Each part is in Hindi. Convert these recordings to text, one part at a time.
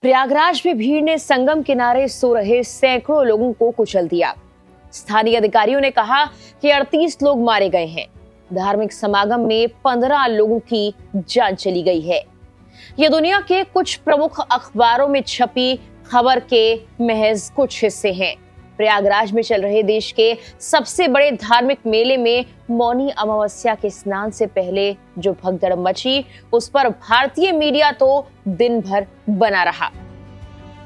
प्रयागराज में भीड़ ने संगम किनारे सो रहे सैकड़ों लोगों को कुचल दिया। स्थानीय अधिकारियों ने कहा कि 38 लोग मारे गए हैं। धार्मिक समागम में 15 लोगों की जान चली गई है। ये दुनिया के कुछ प्रमुख अखबारों में छपी खबर के महज कुछ हिस्से हैं। प्रयागराज में चल रहे देश के सबसे बड़े धार्मिक मेले में मौनी अमावस्या के स्नान से पहले जो भगदड़ मची, उस पर भारतीय मीडिया तो दिन भर बना रहा।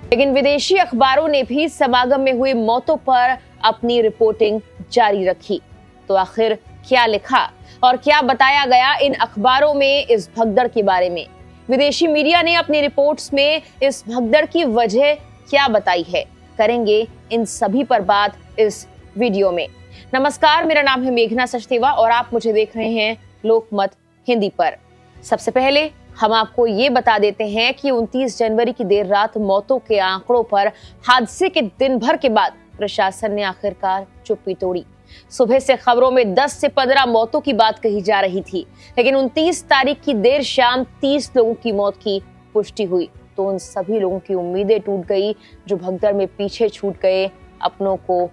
लेकिन विदेशी अखबारों ने भी समागम में हुई मौतों पर अपनी रिपोर्टिंग जारी रखी। तो आखिर क्या लिखा और क्या बताया गया इन अखबारों में इस भगदड़ के बारे में? विदेशी मीडिया ने अपनी रिपोर्ट्स में इस भगदड़ की वजह क्या बताई है? करेंगे इन सभी पर बात इस वीडियो में। नमस्कार, मेरा नाम है मेघना सचदेवा और आप मुझे देख रहे हैं लोकमत हिंदी पर। सबसे पहले हम आपको ये बता देते हैं कि 29 जनवरी की देर रात मौतों के आंकड़ों पर हादसे के दिन भर के बाद प्रशासन ने आखिरकार चुप्पी तोड़ी। सुबह से खबरों में 10 से 15 मौतों की बात कही जा रही थी, लेकिन 29 तारीख की देर शाम 30 लोगों की मौत की पुष्टि हुई। तो उन सभी लोगों की उम्मीदें टूट गई जो भगदड़ में पीछे छूट गए, अपनों को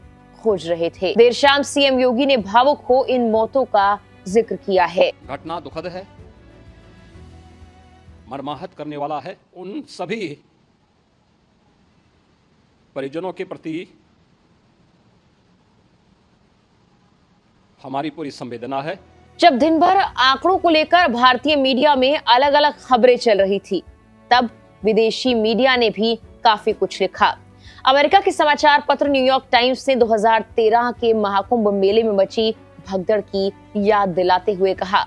खोज रहे थे। देर शाम सीएम योगी ने भावुक हो इन मौतों का जिक्र किया है। घटना दुखद है, मर्माहत करने वाला है। उन सभी परिजनों के प्रति हमारी पूरी संवेदना है। जब दिन भर आंकड़ों को लेकर भारतीय मीडिया में अलग अलग खबरें चल रही थी, तब विदेशी मीडिया ने भी काफी कुछ लिखा। अमेरिका के समाचार पत्र न्यूयॉर्क टाइम्स ने 2013 के महाकुंभ मेले में मची भगदड़ की याद दिलाते हुए कहा,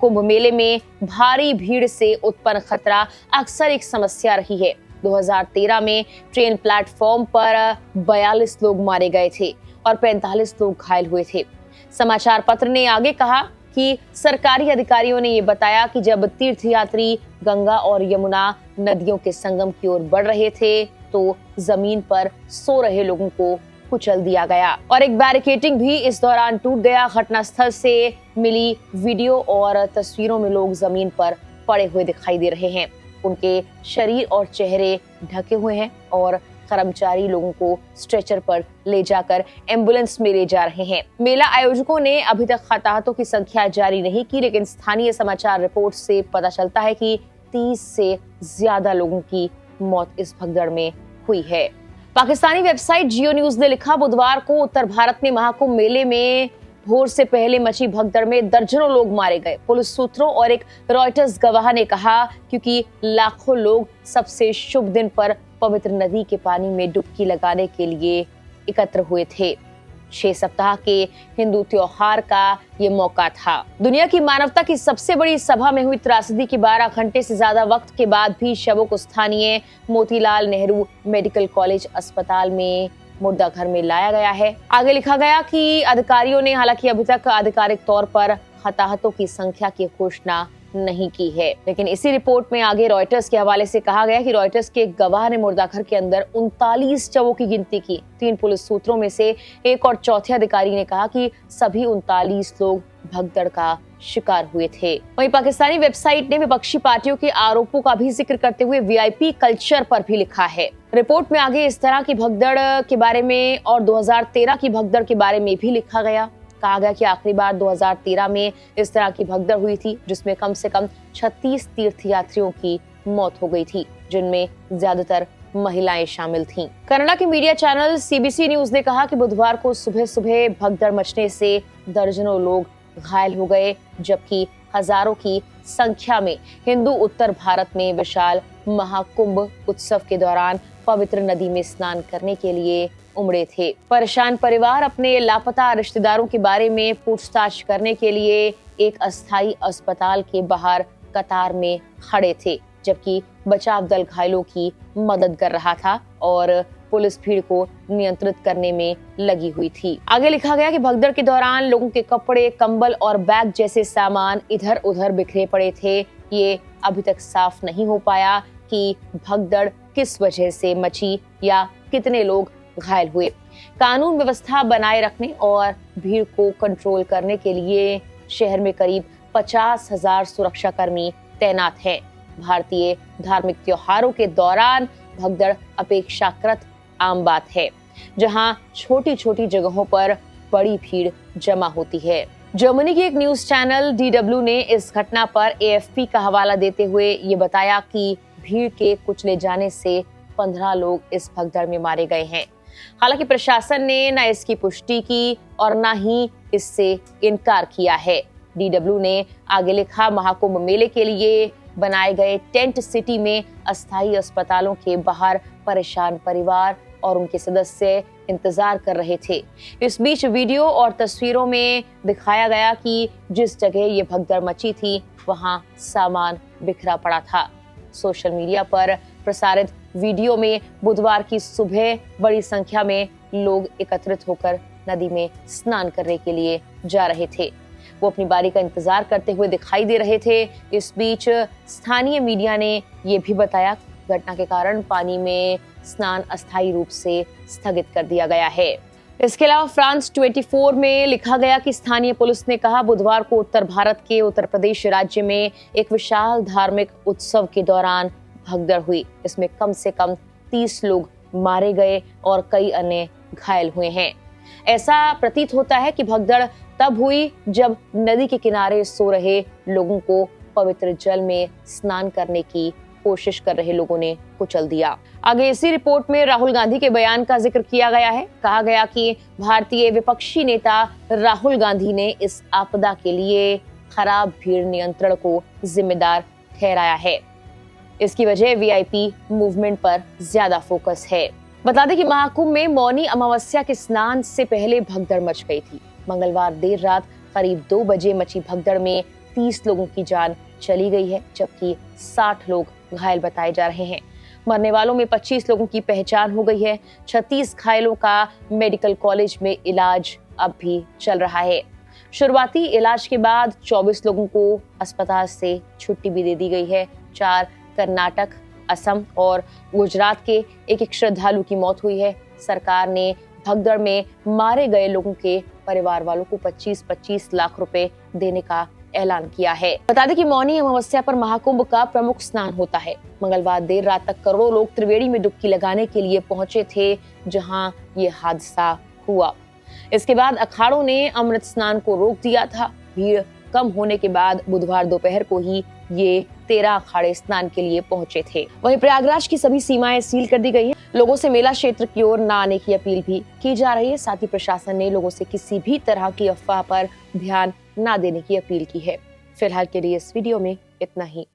कुंभ मेले में भारी भीड़ से उत्पन्न खतरा अक्सर एक समस्या रही है। 2013 में ट्रेन प्लेटफॉर्म पर 42 लोग मारे गए थे और 45 लोग घायल हुए थे। समाचार पत्र ने आगे कहा कि सरकारी अधिकारियों ने ये बताया कि जब तीर्थयात्री गंगा और यमुना नदियों के संगम की ओर बढ़ रहे थे तो जमीन पर सो रहे लोगों को कुचल दिया गया और एक बैरिकेडिंग भी इस दौरान टूट गया। घटनास्थल से मिली वीडियो और तस्वीरों में लोग जमीन पर पड़े हुए दिखाई दे रहे हैं। उनके शरीर और चेहरे ढके हुए हैं और कर्मचारी लोगों को स्ट्रेचर पर ले जाकर एम्बुलेंस में ले जा रहे हैं। मेला आयोजकों ने अभी तक हताहतों की संख्या जारी नहीं की, लेकिन स्थानीय समाचार रिपोर्ट से पता चलता है कि 30 से ज्यादा लोगों की मौत इस भगदड़ में हुई है। पाकिस्तानी वेबसाइट जियो न्यूज ने लिखा, बुधवार को उत्तर भारत में महाकुंभ मेले में भोर से पहले मची भगदड़ में दर्जनों लोग मारे गए। पुलिस सूत्रों और एक रॉयटर्स गवाह ने कहा, क्योंकि लाखों लोग सबसे शुभ दिन पर पवित्र नदी के पानी में डुबकी लगाने के लिए एकत्र हुए थे। 6 सप्ताह के हिंदू त्योहार का ये मौका था। दुनिया की मानवता की सबसे बड़ी सभा में हुई त्रासदी के 12 घंटे से ज्यादा वक्त के बाद भी शवों को स्थानीय मोतीलाल नेहरू मेडिकल कॉलेज अस्पताल में मुर्दा घर में लाया गया है। आगे लिखा गया कि अधिकारियों ने हालांकि अभी तक आधिकारिक तौर पर हताहतों की संख्या की घोषणा नहीं की है, लेकिन इसी रिपोर्ट में आगे रॉयटर्स के हवाले से कहा गया कि रॉयटर्स के एक गवाह ने मुर्दाघर के अंदर 39 शवों की गिनती की। 3 पुलिस सूत्रों में से एक और चौथे अधिकारी ने कहा कि सभी 39 लोग भगदड़ का शिकार हुए थे। वहीं पाकिस्तानी वेबसाइट ने विपक्षी पार्टियों के आरोपों का भी जिक्र करते हुए वीआईपी कल्चर पर भी लिखा है। रिपोर्ट में आगे इस तरह की भगदड़ के बारे में और 2013 की भगदड़ के बारे में भी लिखा गया। कहा गया कि आखिरी बार 2013 में इस तरह की भगदड़ हुई थी, जिसमें कम से कम 36 तीर्थयात्रियों की मौत हो गई थी, जिनमें ज्यादातर महिलाएं शामिल थीं। कनाडा के मीडिया चैनल सीबीसी न्यूज ने कहा कि बुधवार को सुबह सुबह भगदड़ मचने से दर्जनों लोग घायल हो गए, जबकि हजारों की संख्या में हिंदू उत्तर भारत में विशाल महाकुंभ उत्सव के दौरान पवित्र नदी में स्नान करने के लिए उमड़े थे। परेशान परिवार अपने लापता रिश्तेदारों के बारे में पूछताछ करने के लिए एक अस्थायी अस्पताल के बाहर कतार में खड़े थे, जबकि बचाव दल घायलों की मदद कर रहा था और पुलिस भीड़ को नियंत्रित करने में लगी हुई थी। आगे लिखा गया कि भगदड़ के दौरान लोगों के कपड़े, कंबल और बैग जैसे सामान इधर उधर बिखरे पड़े थे। ये अभी तक साफ नहीं हो पाया कि भगदड़ किस वजह से मची या कितने लोग घायल हुए। कानून व्यवस्था बनाए रखने और भीड़ को कंट्रोल करने के लिए शहर में करीब 50,000 सुरक्षा कर्मी तैनात हैं। भारतीय धार्मिक त्योहारों के दौरान भगदड़ अपेक्षाकृत आम बात है, जहां छोटी छोटी जगहों पर बड़ी भीड़ जमा होती है। जर्मनी के एक न्यूज चैनल DW ने इस घटना पर AFP का हवाला देते हुए ये बताया कि भीड़ के कुचले जाने से 15 लोग इस भगदड़ में मारे गए हैं। हालांकि प्रशासन ने न इसकी पुष्टि की और न ही इससे इनकार किया है। DW ने आगे लिखा, महाकुंभ मेले के लिए बनाए गए टेंट सिटी में अस्थायी अस्पतालों के बाहर परेशान परिवार और उनके सदस्य इंतजार कर रहे थे। इस बीच वीडियो और तस्वीरों में दिखाया गया कि जिस जगह ये भगदड़ मची थी वहां सामान बिखरा पड़ा था। सोशल मीडिया पर प्रसारित वीडियो में बुधवार की सुबह बड़ी संख्या में लोग एकत्रित होकर नदी में स्नान करने के लिए जा रहे थे। वो अपनी बारी का इंतजार करते हुए दिखाई दे रहे थे। इस बीच स्थानीय मीडिया ने ये भी बताया घटना के कारण पानी में स्नान अस्थायी रूप से स्थगित कर दिया गया है। इसके अलावा फ्रांस 24 में लिखा गया कि स्थानीय पुलिस ने कहा, बुधवार को उत्तर भारत के उत्तर प्रदेश राज्य में एक विशाल धार्मिक उत्सव के दौरान भगदड़ हुई। इसमें कम से कम 30 लोग मारे गए और कई अन्य घायल हुए हैं। ऐसा प्रतीत होता है कि भगदड़ तब हुई जब नदी के किनारे सो रहे लोगों को पवित्र जल में स्नान करने की कोशिश कर रहे लोगों ने कुचल दिया। आगे इसी रिपोर्ट में राहुल गांधी के बयान का जिक्र किया गया है। कहा गया कि भारतीय विपक्षी नेता राहुल गांधी ने इस आपदा के लिए खराब भीड़ नियंत्रण को जिम्मेदार ठहराया है। इसकी वजह VIP मूवमेंट पर ज्यादा फोकस है। बता दें कि महाकुंभ में मौनी अमावस्या के स्नान से पहले भगदड़ मच गई थी। मंगलवार देर रात करीब 2 बजे मची भगदड़ में 30 लोगों की जान चली गई है, जबकि 60 लोग घायल बताए जा रहे हैं। मरने वालों में 25 लोगों की पहचान हो गई है। 36 घायलों का मेडिकल कॉलेज में इलाज अब भी चल रहा है। शुरुआती इलाज के बाद 24 लोगों को अस्पताल से छुट्टी भी दे दी गई है। 4 कर्नाटक, असम और गुजरात के एक श्रद्धालु की मौत हुई है। सरकार ने भगदड़ में मारे गए लोगों के परिवार वालों को 25-25 लाख रुपए देने का ऐलान किया है। बता दें कि मौनी अमावस्या पर महाकुंभ का प्रमुख स्नान होता है। मंगलवार देर रात तक करोड़ों लोग त्रिवेणी में डुबकी लगाने के लिए पहुंचे थे, जहां ये हादसा हुआ। इसके बाद अखाड़ों ने अमृत स्नान को रोक दिया था। भीड़ कम होने के बाद बुधवार दोपहर को ही ये 13 अखाड़े स्नान के लिए पहुंचे थे। वहीं प्रयागराज की सभी सीमाएं सील कर दी गई हैं। लोगों से मेला क्षेत्र की ओर न आने की अपील भी की जा रही है। साथ ही प्रशासन ने लोगों से किसी भी तरह की अफवाह पर ध्यान न देने की अपील की है। फिलहाल के लिए इस वीडियो में इतना ही।